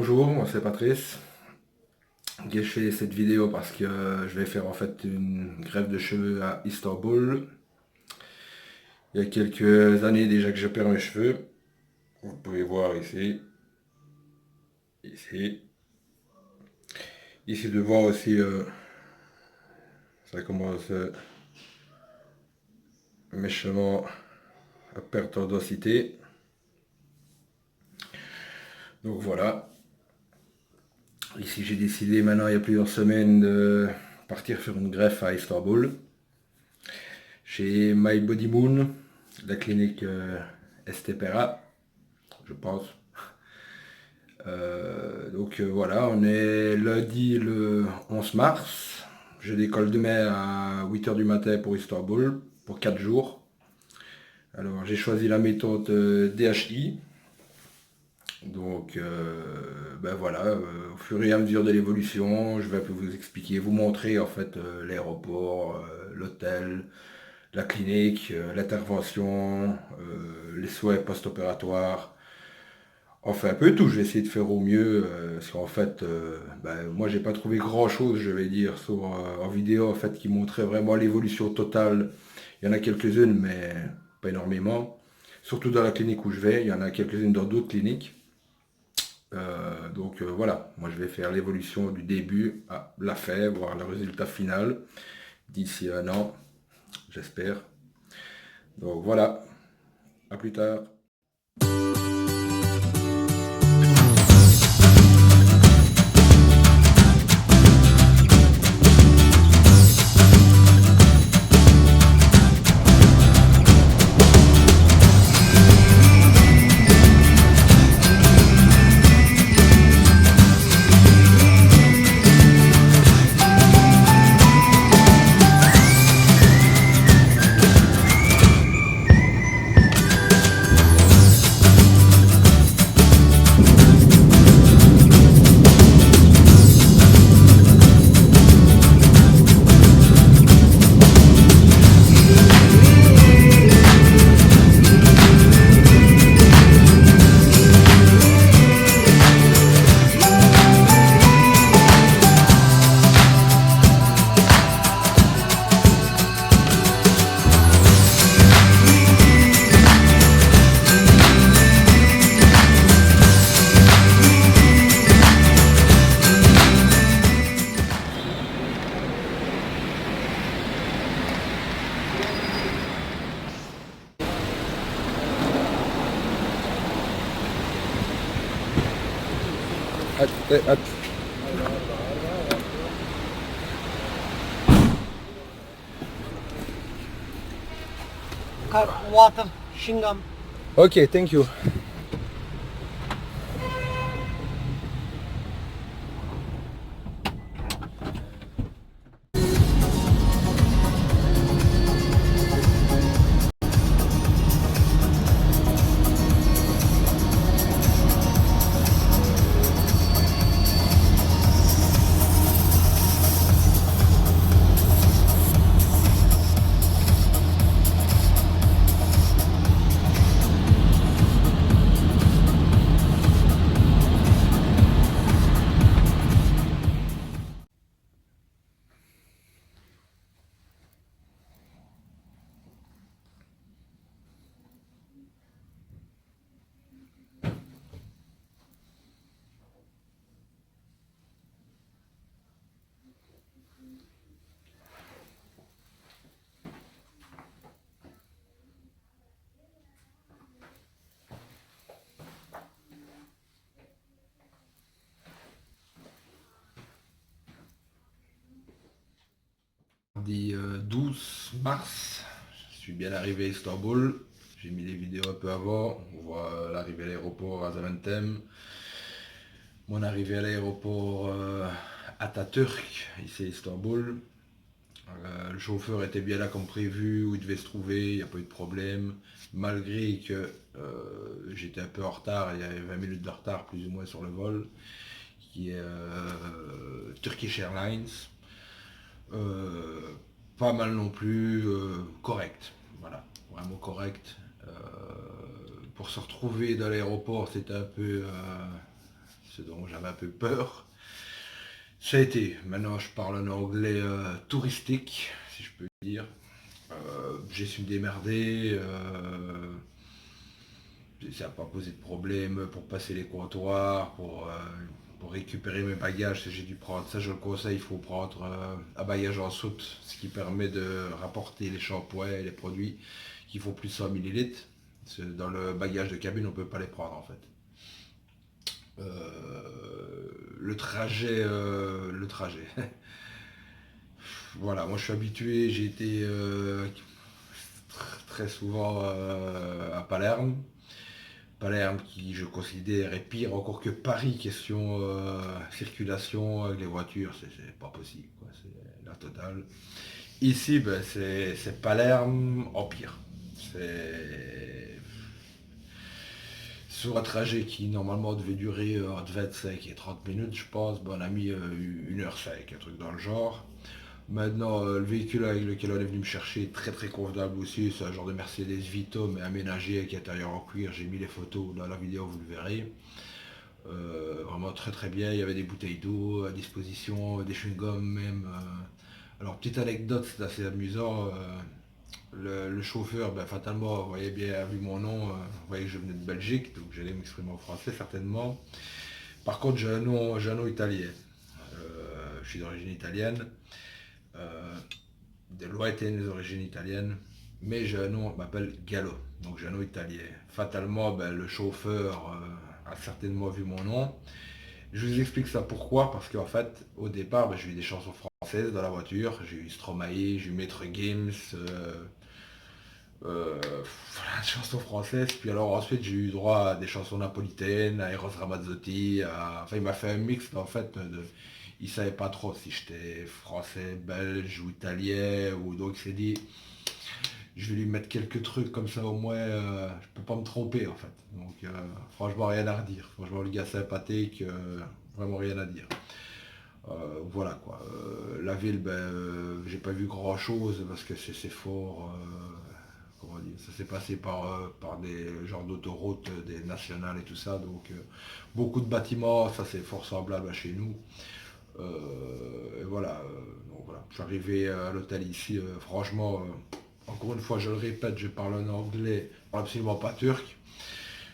Bonjour, moi c'est Patrice. Je fais cette vidéo parce que je vais faire en fait une greffe de cheveux à Istanbul. Il y a quelques années déjà que je perds mes cheveux. Vous pouvez voir ici. Ici. Ici de voir aussi, ça commence méchamment à perdre en densité. Donc voilà. Ici j'ai décidé maintenant il y a plusieurs semaines de partir faire une greffe à Istanbul. Chez My Body Moon, la clinique Estepera, je pense. Voilà, on est lundi le 11 mars. Je décolle demain à 8 h du matin pour Istanbul, pour 4 jours. Alors j'ai choisi la méthode DHI. Donc ben voilà, au fur et à mesure de l'évolution, je vais un peu vous expliquer, vous montrer en fait l'aéroport, l'hôtel, la clinique, l'intervention, les soins post-opératoires. Enfin un peu tout, je vais essayer de faire au mieux, parce qu'en fait, moi j'ai pas trouvé grand chose, je vais dire, en vidéo en fait qui montrait vraiment l'évolution totale. Il y en a quelques-unes, mais pas énormément. Surtout dans la clinique où je vais, il y en a quelques-unes dans d'autres cliniques. Voilà, moi je vais faire l'évolution du début à la fin, voir le résultat final d'ici un an, j'espère. Donc voilà, à plus tard. Water, Shingam. Ok, thank you. Mardi 12 mars, je suis bien arrivé à Istanbul. J'ai mis des vidéos un peu avant. On voit l'arrivée à l'aéroport à Zaventem. Mon arrivée à l'aéroport Atatürk, ici à Istanbul. Le chauffeur était bien là comme prévu, où il devait se trouver, il n'y a pas eu de problème. Malgré que j'étais un peu en retard, il y avait 20 minutes de retard plus ou moins sur le vol, qui est Turkish Airlines. Pas mal non plus, correct, voilà, vraiment correct. Pour se retrouver dans l'aéroport, c'était un peu ce dont j'avais un peu peur. Ça a été. Maintenant, je parle un anglais touristique, si je peux dire. J'ai su me démerder. Ça n'a pas posé de problème pour passer les comptoirs, pour récupérer mes bagages. Si j'ai dû prendre, ça je le conseille, il faut prendre un bagage en soute, ce qui permet de rapporter les shampoings et les produits qui font plus de 100 millilitres. Dans le bagage de cabine, on ne peut pas les prendre en fait. Le trajet, le trajet. Voilà, moi je suis habitué, j'ai été très souvent à Palerme. Palerme qui je considère est pire encore que Paris, question circulation avec les voitures, c'est pas possible, quoi. C'est la totale. Ici, ben, c'est Palerme en pire. C'est sur un trajet qui normalement devait durer entre 25 et 30 minutes, je pense, ben, on a mis 1h05, un truc dans le genre. Maintenant, le véhicule avec lequel on est venu me chercher est très très convenable aussi. C'est un genre de Mercedes Vito, mais aménagé avec intérieur en cuir. J'ai mis les photos dans la vidéo, vous le verrez. Vraiment très très bien. Il y avait des bouteilles d'eau à disposition, des chewing-gums même. Alors, petite anecdote, c'est assez amusant. Le chauffeur, ben, fatalement, vous voyez bien, vu mon nom, vous voyez que je venais de Belgique, donc j'allais m'exprimer en français certainement. Par contre, j'ai un nom italien. Je suis d'origine italienne. Euh, de lointaines origines italiennes, mais j'ai un nom, je m'appelle Gallo, donc j'ai un nom italien. Fatalement, ben, le chauffeur a certainement vu mon nom. Je vous explique ça pourquoi, parce qu'en fait, au départ, ben, j'ai eu des chansons françaises dans la voiture, j'ai eu Stromae, j'ai eu Maître Gims, voilà, des chansons françaises, puis alors ensuite j'ai eu droit à des chansons napolitaines, à Eros Ramazzotti, enfin il m'a fait un mix en fait il savait pas trop si j'étais français, belge ou italien, ou donc il s'est dit je vais lui mettre quelques trucs comme ça au moins, je peux pas me tromper en fait. Donc franchement rien à redire. Franchement le gars sympathique, vraiment rien à dire. Voilà quoi. La ville, ben, j'ai pas vu grand chose parce que c'est fort. Comment dire, ça s'est passé par des genres d'autoroutes, des nationales et tout ça. Donc beaucoup de bâtiments, ça c'est fort semblable à chez nous. Et voilà, donc voilà. Je suis arrivé à l'hôtel ici, franchement, encore une fois, je le répète, je parle un anglais, je parle absolument pas turc.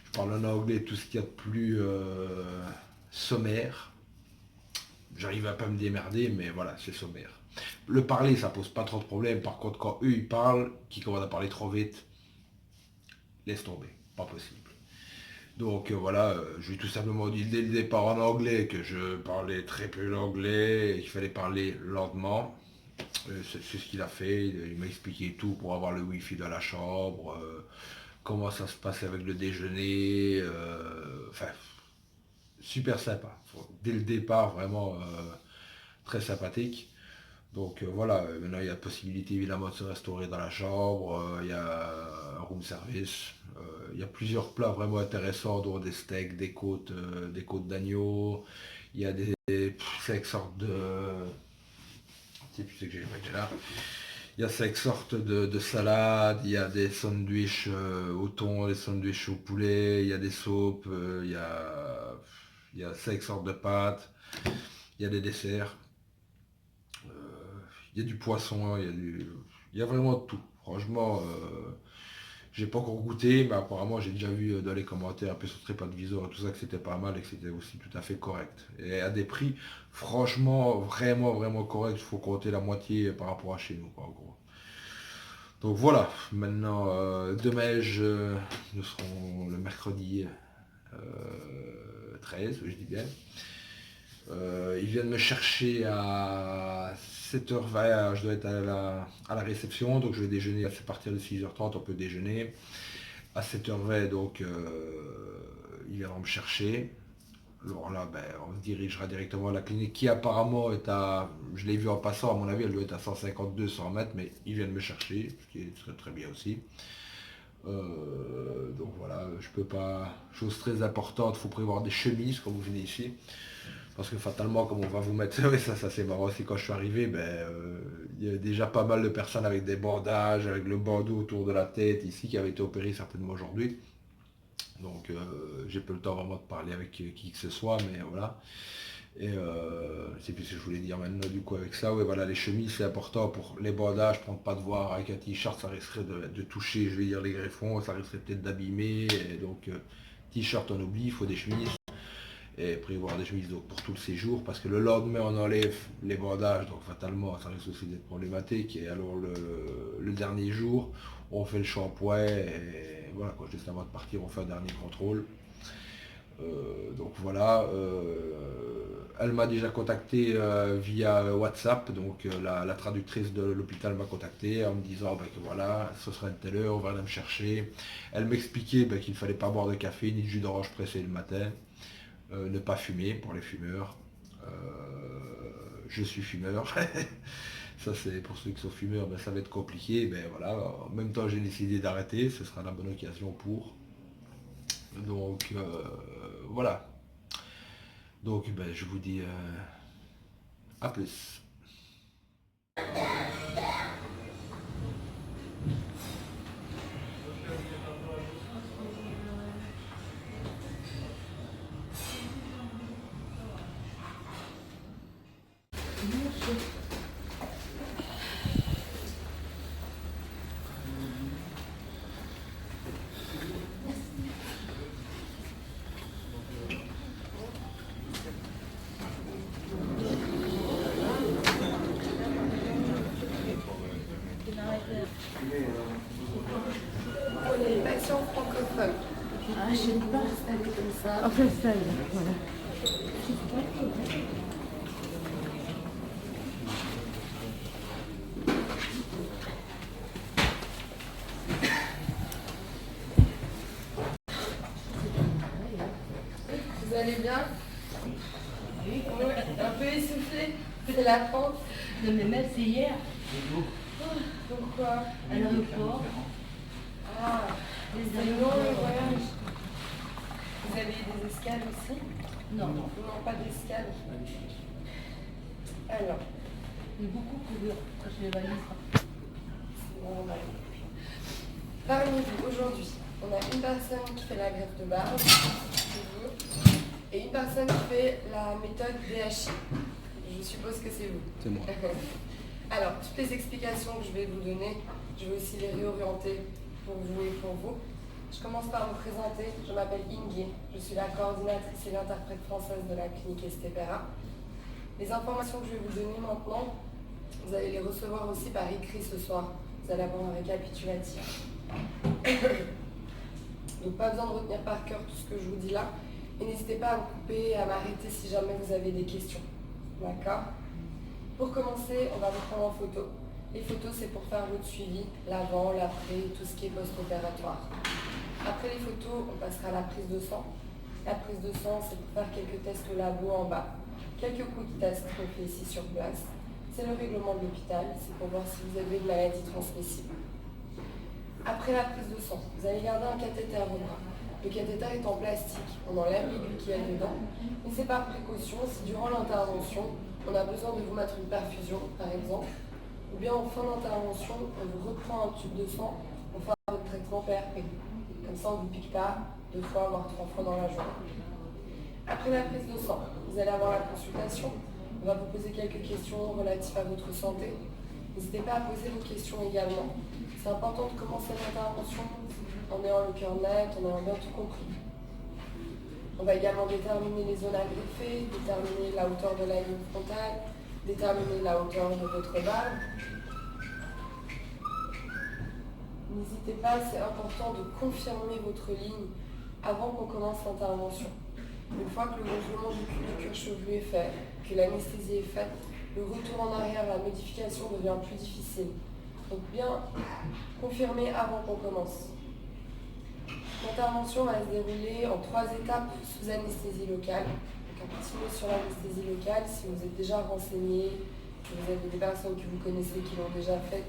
Je parle un anglais, tout ce qu'il y a de plus sommaire. J'arrive à pas me démerder, mais voilà, c'est sommaire. Le parler, ça pose pas trop de problèmes. Par contre, quand eux, ils parlent, qui commencent à parler trop vite, laisse tomber, pas possible. Donc voilà, je lui ai tout simplement dit dès le départ en anglais que je parlais très peu l'anglais et qu'il fallait parler lentement. C'est ce qu'il a fait, il m'a expliqué tout pour avoir le wifi dans la chambre, comment ça se passe avec le déjeuner, enfin, super sympa. Dès le départ, vraiment très sympathique. Donc voilà, maintenant il y a possibilité évidemment de se restaurer dans la chambre, il y a un room service, il y a plusieurs plats vraiment intéressants, dont des steaks, des côtes d'agneau, il y a des 5 sortes de. Si tu sais que j'ai les là. Il y a 5 sortes de salades, il y a des sandwichs au thon, des sandwichs au poulet, il y a des soupes, il y a 5 sortes de pâtes, il y a des desserts. Il y a du poisson, il y a vraiment tout. Franchement, j'ai pas encore goûté, mais apparemment j'ai déjà vu dans les commentaires un peu sur TripAdvisor et tout ça que c'était pas mal et que c'était aussi tout à fait correct. Et à des prix, franchement, vraiment, vraiment correct. Il faut compter la moitié par rapport à chez nous, quoi, en gros. Donc voilà, maintenant, demain, nous serons le mercredi 13, oui, je dis bien. Ils viennent me chercher à 7h20, je dois être à la réception, donc je vais déjeuner à partir de 6h30, on peut déjeuner. À 7h20, donc ils viendront me chercher. Alors là, ben, on se dirigera directement à la clinique qui apparemment est à, je l'ai vu en passant, à mon avis, elle doit être à 150-200 mètres, mais ils viennent me chercher, ce qui est très, très bien aussi. Donc voilà, je peux pas, chose très importante, il faut prévoir des chemises quand vous venez ici. Parce que fatalement, comme on va vous mettre, oui, ça c'est marrant aussi quand je suis arrivé, ben, il y a déjà pas mal de personnes avec des bandages, avec le bandeau autour de la tête ici, qui avaient été opérées certainement aujourd'hui. Donc j'ai peu le temps vraiment de parler avec qui que ce soit, mais voilà. Et c'est plus ce que je voulais dire maintenant du coup avec ça. Ouais, voilà, les chemises c'est important pour les bandages, pour ne pas devoir avec un t-shirt, ça risquerait de toucher, je vais dire, les greffons, ça risquerait peut-être d'abîmer. Et donc t-shirt on oublie, il faut des chemises. Et prévoir des chemises donc, pour tout le séjour, parce que le lendemain on enlève les bandages, donc fatalement ça risque aussi d'être problématique. Et alors le dernier jour, on fait le shampoing, et voilà, quoi, juste avant de partir, on fait un dernier contrôle. Donc voilà, elle m'a déjà contacté via WhatsApp, donc la traductrice de l'hôpital m'a contacté en me disant ben, que voilà, ce sera une telle heure, on va aller me chercher. Elle m'expliquait ben, qu'il ne fallait pas boire de café ni de jus d'orange pressé le matin, ne pas fumer pour les fumeurs. Euh, je suis fumeur. Ça c'est pour ceux qui sont fumeurs, ben, ça va être compliqué. Ben, voilà. En même temps j'ai décidé d'arrêter, ce sera la bonne occasion pour. Donc voilà. Donc ben, je vous dis à plus. On est patient francophone. Ah, je sais pas. Installé comme ça. Enfin, ça, voilà. Vous allez bien? Ouais, un peu essoufflé. C'est la pente. Non, mais même c'est hier, Pourquoi? à l'aéroport, Ah, les c'est long aéroports. le voyage. Vous avez des escales aussi? Non, Non, pas d'escale. Alors, j'ai beaucoup couru quand je les valises. c'est normal. Parmi vous, aujourd'hui, on a une personne qui fait la greffe de barbe, c'est vous, et une personne qui fait la méthode DHI. Je suppose que c'est vous. C'est moi. Alors, toutes les explications que je vais vous donner, je vais aussi les réorienter pour vous et pour vous. Je commence par me présenter. Je m'appelle Inge. Je suis la coordinatrice et l'interprète française de la clinique Estepera. Les informations que je vais vous donner maintenant, vous allez les recevoir aussi par écrit ce soir. Vous allez avoir un récapitulatif. Donc pas besoin de retenir par cœur tout ce que je vous dis là. Et n'hésitez pas à me couper et à m'arrêter si jamais vous avez des questions. D'accord? Pour commencer, on va vous prendre en photo. Les photos, c'est pour faire votre suivi, l'avant, l'après, tout ce qui est post-opératoire. Après les photos, on passera à la prise de sang. La prise de sang, c'est pour faire quelques tests labo en bas. Quelques quick tests qu'on fait ici sur place. C'est le règlement de l'hôpital, c'est pour voir si vous avez une maladie transmissible. Après la prise de sang, vous allez garder un cathéter au bras. Le cathéter est en plastique, on enlève l'aiguille qui est dedans. Mais c'est par précaution, si durant l'intervention, on a besoin de vous mettre une perfusion, par exemple, ou bien en fin d'intervention, on vous reprend un tube de sang pour faire votre traitement PRP. Comme ça, on ne vous pique pas 2 fois, voire 3 fois dans la journée. Après la prise de sang, vous allez avoir la consultation. On va vous poser quelques questions relatives à votre santé. N'hésitez pas à poser vos questions également. C'est important de commencer l'intervention en ayant le cœur net, en ayant bien tout compris. On va également déterminer les zones à greffer, déterminer la hauteur de la ligne frontale, déterminer la hauteur de votre barbe. N'hésitez pas, c'est important de confirmer votre ligne avant qu'on commence l'intervention. Une fois que le gonflement du cuir chevelu est fait, que l'anesthésie est faite, le retour en arrière, la modification devient plus difficile. Donc bien confirmer avant qu'on commence. L'intervention va se dérouler en 3 étapes sous anesthésie locale. Donc un petit mot sur l'anesthésie locale, si vous êtes déjà renseigné, que vous avez des personnes que vous connaissez qui l'ont déjà fait.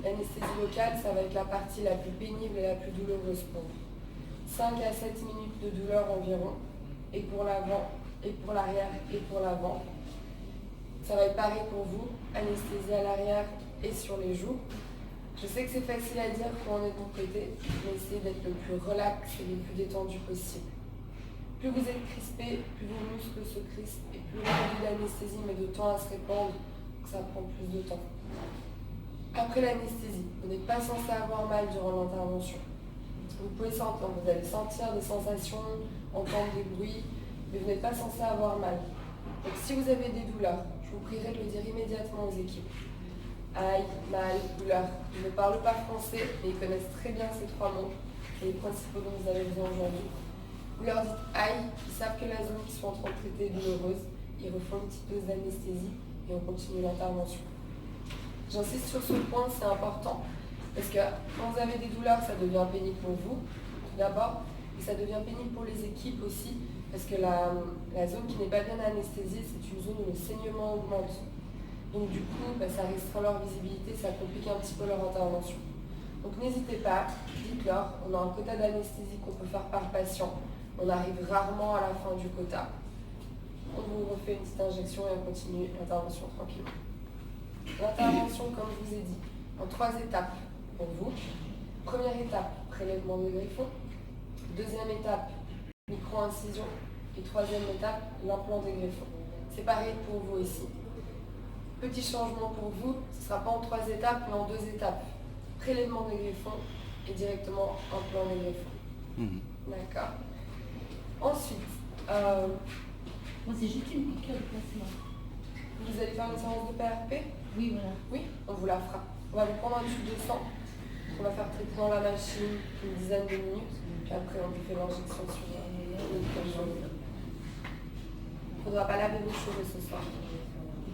L'anesthésie locale, ça va être la partie la plus pénible et la plus douloureuse pour vous. 5 à 7 minutes de douleur environ, et pour l'avant, et pour l'arrière, et pour l'avant. Ça va être pareil pour vous, anesthésie à l'arrière et sur les joues. Je sais que c'est facile à dire quand on est de mon côté, mais essayez d'être le plus relax et le plus détendu possible. Plus vous êtes crispé, plus vos muscles se crispent et plus le produit d'anesthésie met de temps à se répandre, donc ça prend plus de temps. Après l'anesthésie, vous n'êtes pas censé avoir mal durant l'intervention. Vous pouvez sentir, vous allez sentir des sensations, entendre des bruits, mais vous n'êtes pas censé avoir mal. Donc si vous avez des douleurs, je vous prierai de le dire immédiatement aux équipes. Aïe, mal, douleur. Ils ne parlent pas français, mais ils connaissent très bien ces trois mots, les principaux dont vous avez besoin aujourd'hui. Vous leur dites aïe, ils savent que la zone qu'ils sont en train de traiter est douloureuse, ils refont une petite dose d'anesthésie et on continue l'intervention. J'insiste sur ce point, c'est important, parce que quand vous avez des douleurs, ça devient pénible pour vous, tout d'abord, et ça devient pénible pour les équipes aussi, parce que la zone qui n'est pas bien anesthésiée, c'est une zone où le saignement augmente. Donc du coup, ça restreint leur visibilité, ça complique un petit peu leur intervention. Donc n'hésitez pas, dites-leur, on a un quota d'anesthésie qu'on peut faire par patient. On arrive rarement à la fin du quota. On vous refait une petite injection et on continue l'intervention tranquillement. L'intervention, comme je vous ai dit, en 3 étapes pour vous. Première étape, prélèvement de greffon. Deuxième étape, micro-incision. Et troisième étape, l'implant des greffons. C'est pareil pour vous ici. Petit changement pour vous, ce ne sera pas en 3 étapes, mais en 2 étapes. Prélèvement des greffons et directement implant des greffons. D'accord. Ensuite, Moi, c'est juste une piqûre de plasma. vous allez faire une séance de PRP? Oui, voilà. Oui, on vous la fera. On va vous prendre un tube de sang. On va faire traiter dans la machine une dizaine de minutes. Puis après, on vous fait l'injection sur le cheveux. Il ne faudra pas laver vos cheveux ce soir.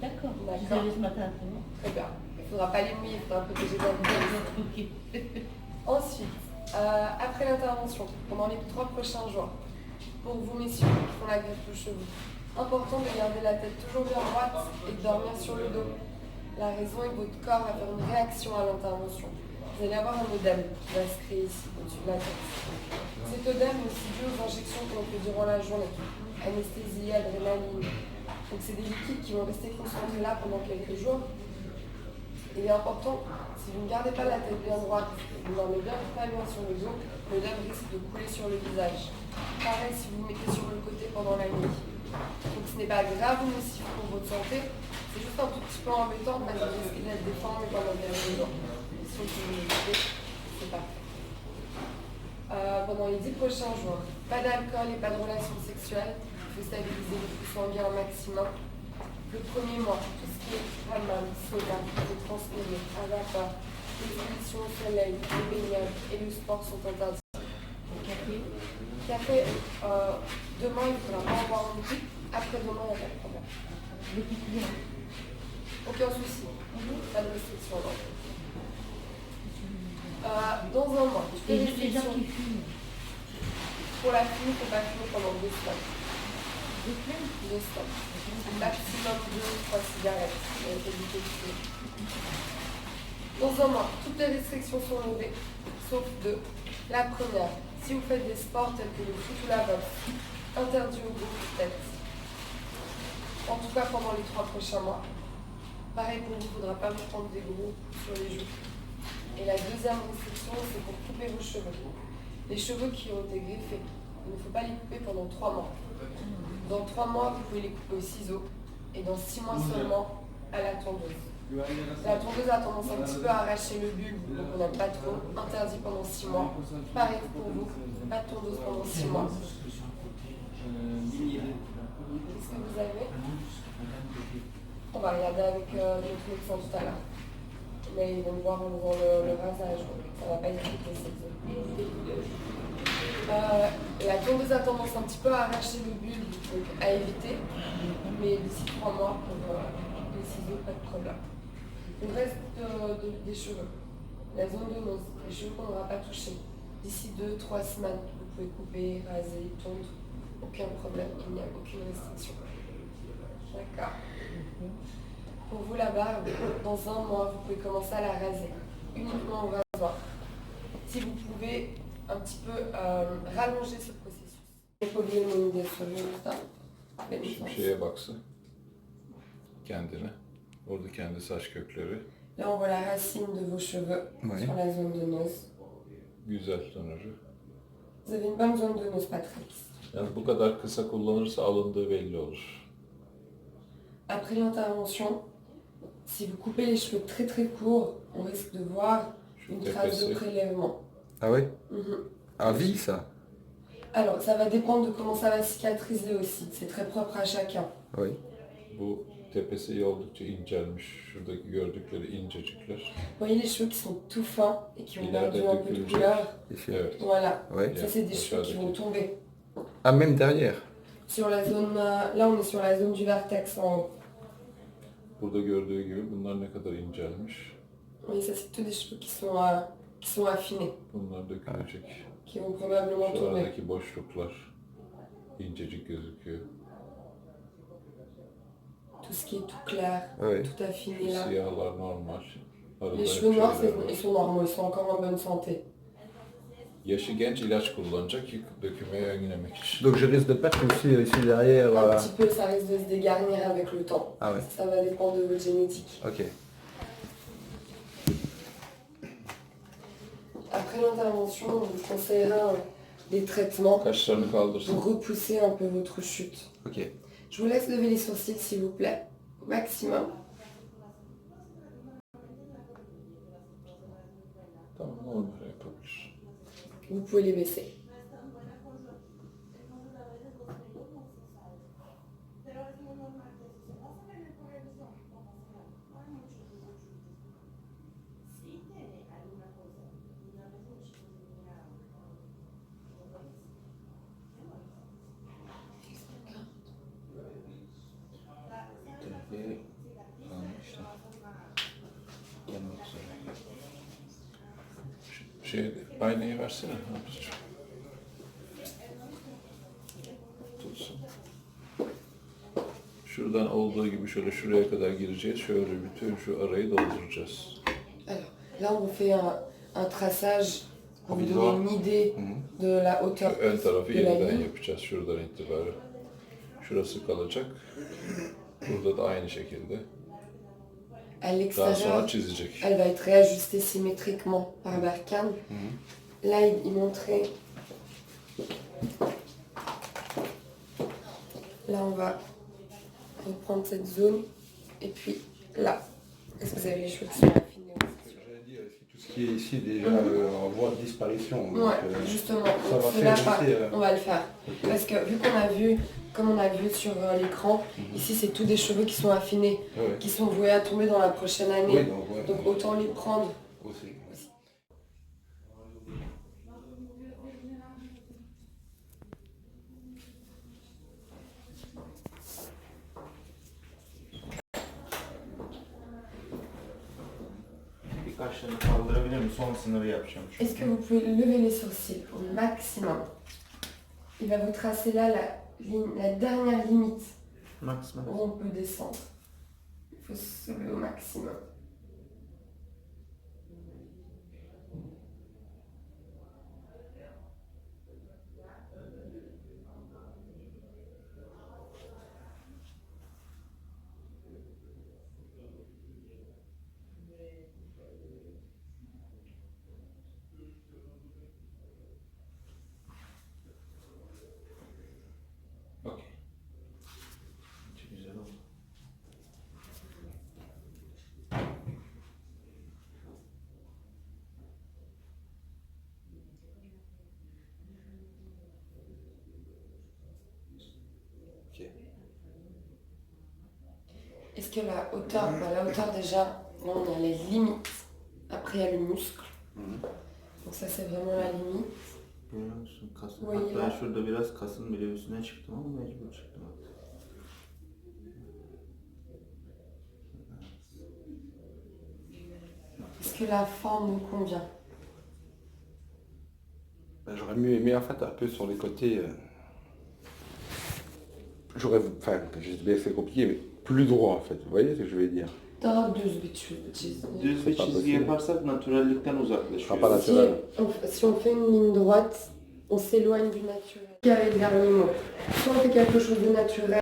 D'accord. Je D'accord. les avais ce matin, c'est bon. Très bien. Il ne faudra pas les mouiller, il faudra protéger la vie. Ok. Ensuite, après l'intervention, pendant les 3 prochains jours, pour vous messieurs qui font la greffe de cheveux, important de garder la tête toujours bien droite et de dormir sur le dos. La raison est que votre corps va faire une réaction à l'intervention. Vous allez avoir un œdème qui va se créer ici, au-dessus de la tête. Cet œdème est aussi dû aux injections que l'on fait durant la journée. Anesthésie, adrénaline. Donc c'est des liquides qui vont rester concentrés là pendant quelques jours. Il est important, si vous ne gardez pas la tête bien droite, vous dormez bien pas bien sur le dos, l'œdème risque de couler sur le visage. Pareil si vous le mettez sur le côté pendant la nuit. Donc ce n'est pas grave ou nocif pour votre santé, c'est juste un tout petit peu embêtant parce que vous risquez d'être déformé pendant quelques jours. Si vous l'évitez, c'est parfait. Pendant les 10 prochains jours, pas d'alcool et pas de relations sexuelles, il faut stabiliser le flux sanguin au maximum. Le premier mois, tout ce qui est hammam, sauna, les transpirer, à vapeur, l'exposition au soleil, les baignades et le sport sont interdits. Café, demain il ne faudra pas en boire non plus, après-demain il n'y a pas de problème. Le quotidien. Aucun souci, pas de restriction. Dans un mois, toutes Et les juste les gens restrictions. qui fument. Pour la fumée, il ne faut pas fumer pendant 2 semaines. 2 semaines. 2 semaines. Maximum 2-3 cigarettes. Évitez de fumer. Dans un mois, toutes les restrictions sont levées, sauf 2. La première, si vous faites des sports tels que le foot ou la boxe, interdit au groupe de tête. En tout cas pendant les 3 prochains mois. Pareil pour vous, il ne faudra pas vous prendre des gros sur les joues. Et la deuxième restriction, c'est pour couper vos cheveux. Les cheveux qui ont été greffés, il ne faut pas les couper pendant 3 mois. Dans 3 mois, vous pouvez les couper au ciseau. Et dans 6 mois seulement, à la tondeuse. La tondeuse a tendance un petit peu à arracher le bulbe, donc on n'aime pas trop. Interdit pendant 6 mois. Pareil pour vous, pas de tondeuse pendant 6 mois. Qu'est-ce que vous avez? On va regarder avec notre médecin tout à l'heure. Mais ils vont le voir en faisant le rasage, donc ça ne va pas être traité cette zone. La tondeuse a tendance un petit peu à arracher le bulbe, donc à éviter. Mais d'ici 3 mois, pour les ciseaux, pas de problème. Le reste des cheveux, la zone de nose, les cheveux qu'on n'aura pas touchés. D'ici 2-3 semaines, vous pouvez couper, raser, tondre, aucun problème, il n'y a aucune restriction. D'accord. Pour vous la barbe, dans un mois, vous pouvez commencer à la raser, uniquement au rasoir. Si vous pouvez un petit peu rallonger ce processus. Şu şeye baksa kendine. Orada kendi saç kökleri. Là, on voit la racine de vos cheveux Ouais. sur la zone de nose. Güzel tonajı. Vous avez une bonne zone de nose, Patrice. Yani bu kadar kısa kullanırsa alındığı belli olur. Après l'intervention, si vous coupez les cheveux très très courts, on risque de voir une trace de prélèvement. Ah oui? Mhm. À vie, ça? Alors, ça va dépendre de comment ça va cicatriser aussi. C'est très propre à chacun. Oui. Bu tepesi oldukça incelmiş. Şuradaki gördükleri incecikler. Vous voyez les cheveux qui sont tout fins et qui ont Il a perdu des un peu de découles. couleur. Ici. Evet. Voilà. Ouais. Ça, c'est des cheveux qui vont tomber. Ah, même derrière? Sur la zone, là, on est sur la zone du vertex en haut. Burada gördüğü gibi bunlar ne kadar incelmiş. Oui, ça, c'est tous des cheveux qui sont affinés, Bunlar dökülecek. qui vont probablement Şu tomber. aradaki boşluklar incecik gözüküyor. Tout ce qui est tout clair, Ouais. tout affiné Şu là. siyahlar normal. Arada Les hep cheveux noirs, şeyler var. ils sont normaux, ils sont encore en bonne santé. Yaşı genç ilaç kullanacak ki dökümeyi önlemek için. Donc je risque de perdre aussi ici derrière. Un petit peu, ça risque de se dégarnir avec le temps. Ah ouais. Ça va dépendre de votre génétique. Ok. Après l'intervention, on vous conseillera des traitements Kaşlarını kaldırsın. pour repousser un peu votre chute. Ok. Je vous laisse lever les sourcils s'il vous plaît, au maximum. Tamam, normal yapabilir. Vous pouvez les baisser. Aynayı versene. Tutsun. Şuradan olduğu gibi şöyle şuraya kadar gireceğiz. Şöyle bütün şu arayı dolduracağız. Alors, là on vous fait un traçage pour vous Provisoire. donner une idée Mhm. de la hauteur Ön tarafı de la yeniden ligne. yapacağız şuradan itibaren. Şurası kalacak. Burada da aynı şekilde. À Daha sonra l'extérieur, çizecek. elle va être réajustée symétriquement par Berkane. Mhm. Là, il montrait. Là, on va reprendre cette zone. Et puis là, est-ce que vous avez les cheveux qui sont affinés aussi? J'allais dire, tout ce qui est ici déjà en voie de disparition. Donc, Ouais, justement. ça Donc, va cela, faire rester, on va le faire. Parce que vu qu'on a vu, comme on a vu sur l'écran, ici c'est tous des cheveux qui sont affinés, Ouais. qui sont voués à tomber dans la prochaine année. Oui, donc, ouais. Donc autant les prendre. Aussi. Kaşlarını kaldırabilir mi? Son sınırı yapacağım. Est-ce que vous pouvez lever les sourcils au maximum? Il va vous tracer là la dernière limite Maksimum. où on peut descendre. Il faut se lever au maximum. Okey. Çok güzel oldu. Ok. Est-ce que la hauteur, la hauteur déjà, là on a les limites. Après il y a le muscle. Mhm. Donc ça c'est vraiment la limite. Görüyor musun kasın? Vay Hatta ya. şurada biraz kasın bile üstüne çıktım ama mecbur çıktım. Est-ce que la forme vous convient? Ben, j'aurais mieux aimé en fait un peu sur les côtés. J'aurais, enfin, je sais c'est compliqué, mais plus droit en fait. Vous voyez ce que je veux dire? Daha düz bir çizgi. Düz bir Pas çizgi possible. yaparsak naturallikten Ce uzaklaşıyoruz. sera pas Si naturel. si on fait une ligne droite, on s'éloigne du naturel. Qui arrive vers le mot. Soit on fait quelque chose de naturel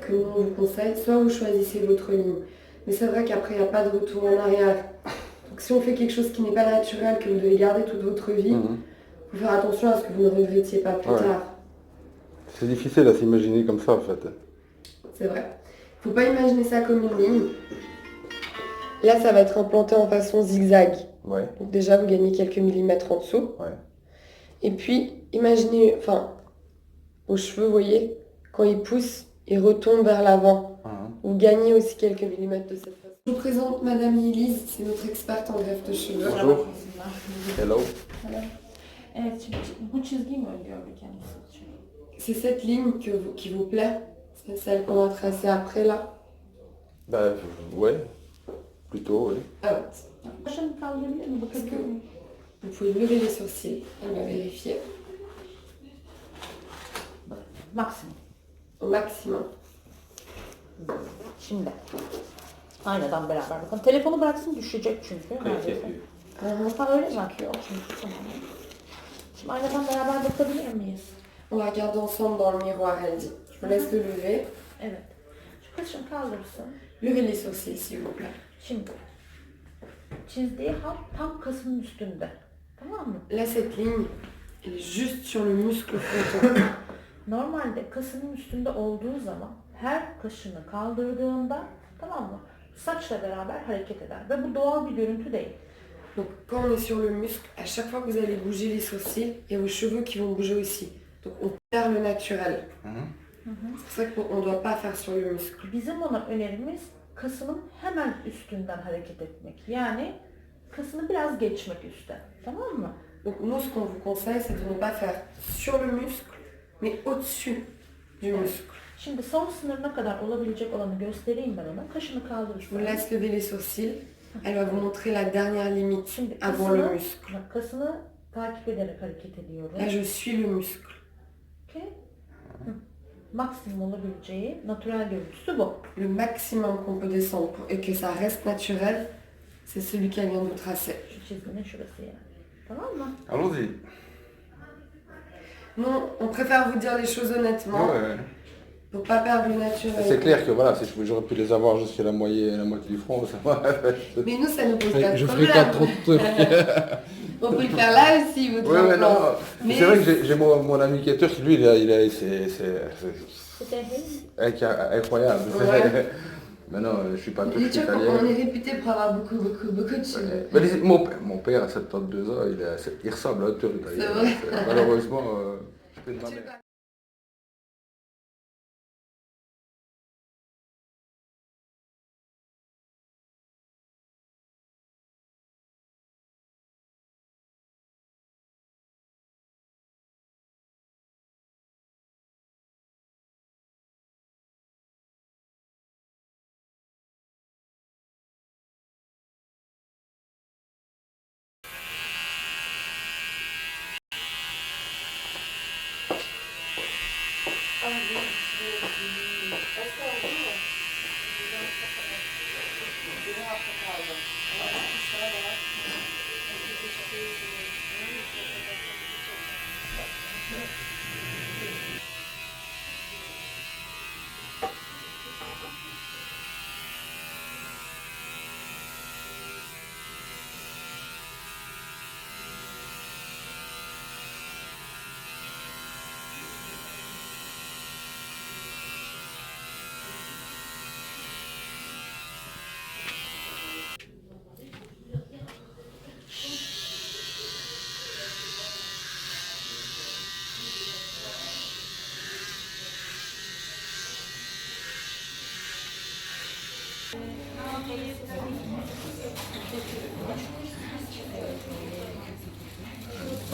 que nous on vous conseille, soit vous choisissez votre ligne. Mais c'est vrai qu'après, il n'y a pas de retour en arrière. Donc si on fait quelque chose qui n'est pas naturel, que vous devez garder toute votre vie, il faut faire attention à ce que vous ne regrettiez pas plus Ouais. tard. C'est difficile à s'imaginer comme ça en fait. C'est vrai. Il ne faut pas imaginer ça comme une ligne. Là, ça va être implanté en façon zigzag. Ouais. Donc déjà, vous gagnez quelques millimètres en dessous. Ouais. Et puis, imaginez, vos cheveux, vous voyez, quand ils poussent, ils retombent vers l'avant. Vous gagnez aussi quelques millimètres de cette façon. Je vous présente Madame Elise, c'est notre experte en greffe de cheveux. Bonjour. Hello. Evet, şimdi bu çizgiyi mi öngördü kendisi için? C'est cette ligne qui vous plaît? C'est celle qu'on a tracée après là? Bah ouais, plutôt oui. Evet. Başını kaldırabilir mi? Bakabilir miyim? Vous pouvez lever les sourcils, elle va vérifier. Maksimum. Au maximum. Şimdi. Aynadan beraber bakın. Telefonu bıraksın düşecek çünkü. Kayıt neredeyse. yapıyor. Ha öyle mi? Şimdi, tamam. Şimdi aynadan beraber bakabilir miyiz? On va regarder ensemble dans le miroir, elle dit. Je vous laisse le lever. Evet. Şu kaşını kaldırsın. Levez les sourcils s'il vous plaît. Şimdi. Çizdiği hat tam kasının üstünde. Tamam mı? Là, cette ligne, elle est juste sur le muscle frontal. Normalde kasının üstünde olduğu zaman her kaşını kaldırdığında, tamam mı? Saçla beraber hareket eder ve bu doğal bir görüntü değil. Donc quand on est sur le muscle, à chaque fois que vous allez bouger les sourcils, il y a vos cheveux qui vont bouger aussi. Donc on perd le naturel. C'est pour ça qu'on ne doit pas faire sur le muscle. Bizim ona önerimiz kasının hemen üstünden hareket etmek. Yani kasını biraz geçmek üstte. Tamam mı? Donc nous, ce qu'on vous conseille, c'est de ne pas faire sur le muscle, mais au-dessus du muscle. Şimdi son sınırına kadar olabilecek olanı göstereyim ben ona. Kaşını Je vous kaldırırsın. laisse lever les sourcils. Elle va vous montrer la dernière limite Şimdi avant le muscle. kasını takip ederek hareket ediyorum. Là, je suis le muscle. Okay. Maksimum olabileceği natürel görüntüsü bu. Le maximum qu'on peut descendre et que ça reste naturel, c'est celui qu'elle vient de vous tracer. Şu çizginin şurası yani. Tamam mı? Allons-y. Non, on préfère vous dire les choses honnêtement Ouais. pour pas perdre le naturel. C'est clair que voilà, si j'aurais pu les avoir jusqu'à la moitié du front, ça va. Mais nous, ça nous pose pas de Je problème. ferai pas trop de trucs. On peut le faire là aussi, votre Ouais, ouais, implant. non. Mais C'est vrai que j'ai mon ami qui est turc, lui, c'est C'était hey. incroyable. Ouais. Mais non, je suis pas les turc, Turcs, italien. on est réputé pour avoir beaucoup de cheveux. Mais mon père a 72 ans, il ressemble à un turc italien. C'est vrai. Malheureusement, je peux demander.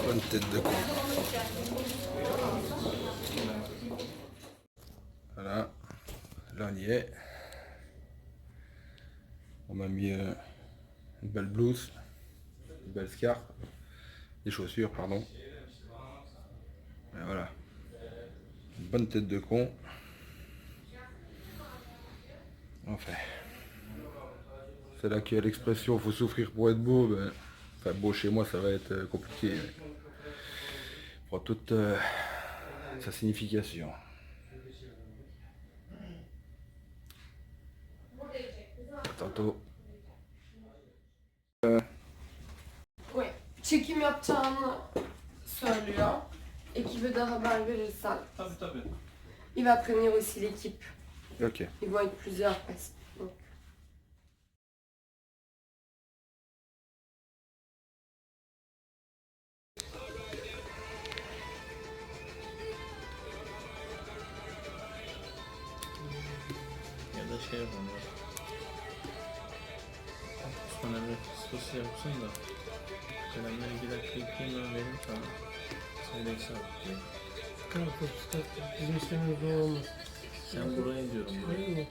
Bonne tête de con. Voilà, là on y est. On m'a mis une belle blouse, une belle scarpe, des chaussures, pardon. Et voilà, une bonne tête de con. Enfin, c'est là qu'il y a l'expression faut souffrir pour être beau. Ben, enfin, beau chez moi ça va être compliqué. Pour toute sa signification. Attendez. bientôt. Evet. Çekim yapacağını söylüyor. Ekibe de haber verirsen. Tabii. Il va prévenir aussi l'équipe. Ok. Ils vont être plusieurs presque. Donc. Ya da şey yapalım. Osman Emre sosu yapsın da. Kalemleri 2 dakika ekleyeyim ben vereyim sana. Sen de hesap et. Tamam, bizim işlemimiz zor olmaz. Sen buraya diyorum. Öyle mi?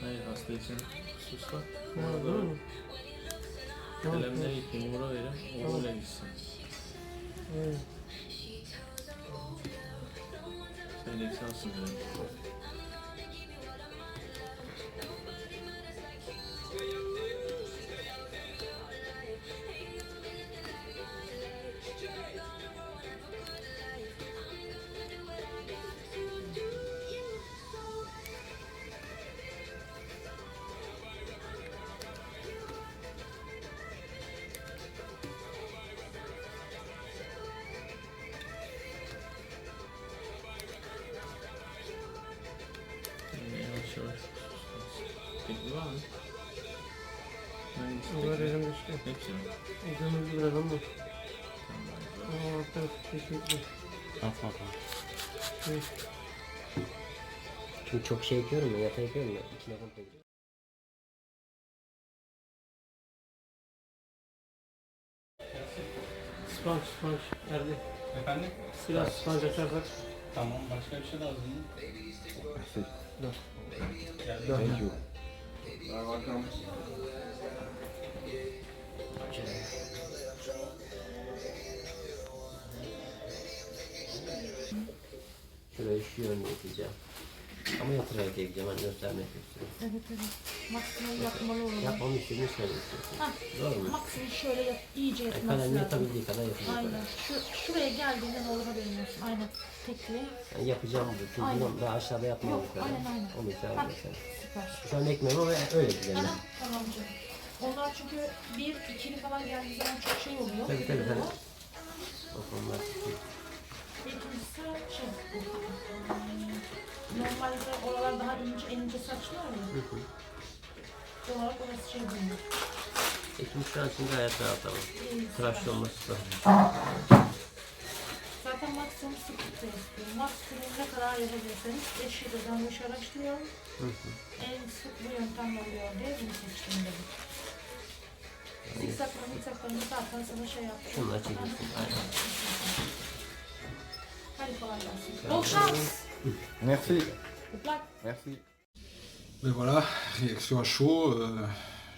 Hayır hasta için sus var. Ha, değil mi? Kalemleri ekleyeyim Uğur'a vereyim. Uğur'la gitsin. Evet. Sen de hesapsın diyorum. Yavaş yavaş. Peki var mı? O var elimde işte. Hepsi mi? Ödemizde biraz ama. Tamam. Aa, tabii teşekkür. Çünkü çok şey yapıyorum ya, yatağı yapıyorum ya, içine komple gidiyor. Sponge geldi. Efendim? Biraz sponge açarsak. Tamam, başka bir şey lazım mı? Thank you. Şurayı şu yönde yapacağım. Ama yatırarak yapacağım, hani göstermek istiyorum. Evet. Maksimum yapmalı olur. Yapmamı istediğini söylüyorsun. Ha, Doğru mu? maksimum şöyle iyice Yani yatması kalem lazım. yatabildiği kadar yapacağım. Aynen. Şuraya geldiğinde ne olur haberin olsun. Aynen. Tekliğe. Yani yapacağım bu. Çünkü Aynen. bundan daha aşağıda yapmam Yok, lazım. aynen. Onu sen Ha, mesela. süper. Şu an ekmeğim ama öyle güzel. Aha, tamam canım. Onlar çünkü bir, ikili falan geldiği zaman çok şey oluyor. Tabii tabii. O konular. İkincisi şey, normalde oralar daha ince, en ince saçlar ya. Olarak orası şey değil. Ekmek şu an için gayet rahat ama. Tıraşlı olması da. Zaten maksimum sıklıkta istiyorum. Maksimum ne kadar yapabilirseniz eşiğden bu işi araştırıyorum. En sık bu yöntem oluyor diye bunu seçtim dedim. Zikzaklarını zaten sana şey yaptım. Şunları çekiyorsun. Aynen. Hadi kolay gelsin. Bol şans. Merci. Good luck. Merci. Mais voilà, réaction à chaud.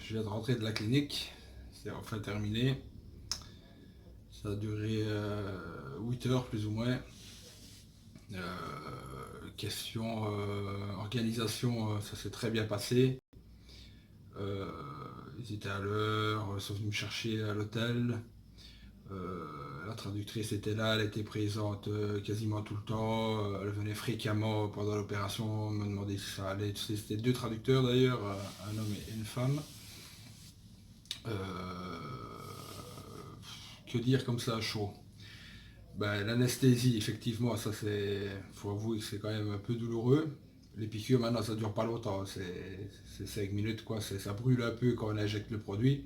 Je viens de rentrer de la clinique. C'est enfin terminé. Ça a duré 8 heures plus ou moins. Question organisation, ça s'est très bien passé. Ils étaient à l'heure, ils sont venus me chercher à l'hôtel. La traductrice était là, elle était présente quasiment tout le temps. Elle venait fréquemment pendant l'opération, me demandait si ça allait. C'était 2 traducteurs d'ailleurs, un homme et une femme. Que dire comme ça à chaud? Ben, l'anesthésie, effectivement, ça c'est. Faut avouer que c'est quand même un peu douloureux. Les piqûres maintenant ça dure pas longtemps, c'est 5 minutes quoi, ça brûle un peu quand on injecte le produit,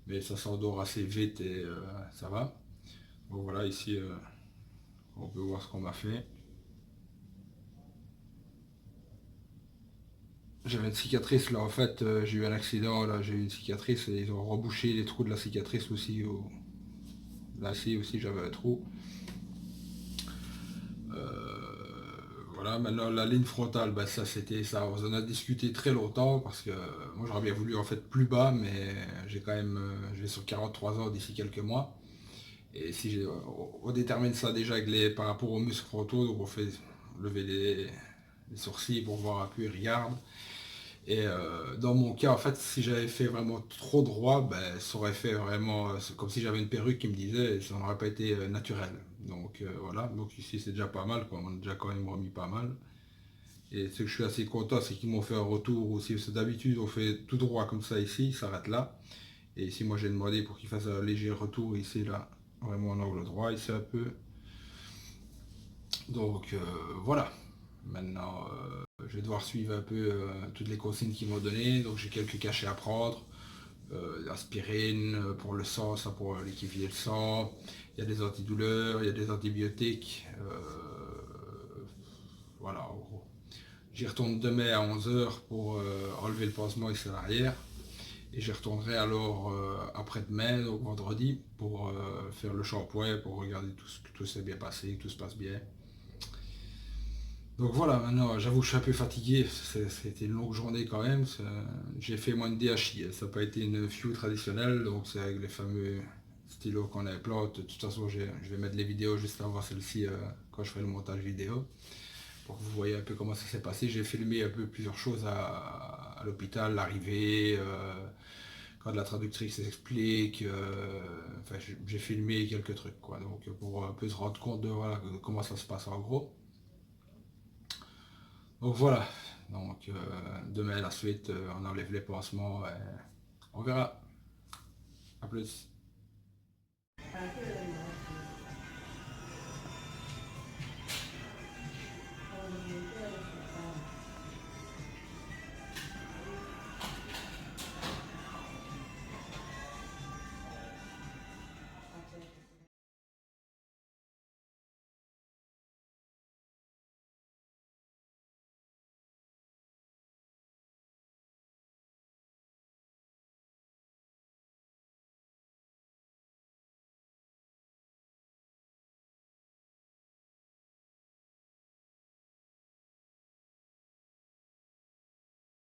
mais ça s'endort assez vite et ça va. Donc voilà, ici on peut voir ce qu'on m'a fait. J'avais une cicatrice là, en fait j'ai eu un accident, là j'ai eu une cicatrice et ils ont rebouché les trous de la cicatrice aussi. Là aussi j'avais un trou. Voilà, maintenant la ligne frontale, ben, ça c'était ça, on en a discuté très longtemps parce que moi j'aurais bien voulu en fait plus bas, mais j'ai quand même, je vais sur 43 ans d'ici quelques mois. Et si on détermine ça déjà avec par rapport aux muscles frontaux, donc on fait lever les sourcils pour voir un peu, ils regardent. Et dans mon cas, en fait, si j'avais fait vraiment trop droit, ben, ça aurait fait vraiment, c'est comme si j'avais une perruque qui me disait, et ça n'aurait pas été naturel. Donc voilà, donc ici c'est déjà pas mal, quoi. On a déjà quand même remis pas mal. Et ce que je suis assez content, c'est qu'ils m'ont fait un retour aussi, parce que d'habitude on fait tout droit comme ça ici, il s'arrête là. Et ici moi j'ai demandé pour qu'il fasse un léger retour ici là, vraiment en angle droit ici un peu. Donc voilà, maintenant je vais devoir suivre un peu toutes les consignes qu'ils m'ont données, donc j'ai quelques cachets à prendre. L'aspirine pour le sang, ça pour liquéfier le sang, il y a des antidouleurs, il y a des antibiotiques, voilà en gros. J'y retourne demain à 11 h pour enlever le pansement ici à l'arrière, et j'y retournerai alors après-demain, donc vendredi, pour faire le shampoing, pour regarder que tout s'est bien passé, que tout se passe bien. Donc voilà, maintenant j'avoue que je suis un peu fatigué, c'était une longue journée quand même, j'ai fait moins de DHI, ça n'a pas été une FIU traditionnelle, donc c'est avec les fameux stylos qu'on implante. De toute façon je vais mettre les vidéos juste avant celle-ci quand je ferai le montage vidéo, pour que vous voyez un peu comment ça s'est passé. J'ai filmé un peu plusieurs choses à l'hôpital, l'arrivée, quand la traductrice explique, enfin j'ai filmé quelques trucs quoi, donc pour un peu se rendre compte de voilà, comment ça se passe en gros. Donc voilà, donc demain la suite, on enlève les pansements, on verra. A plus.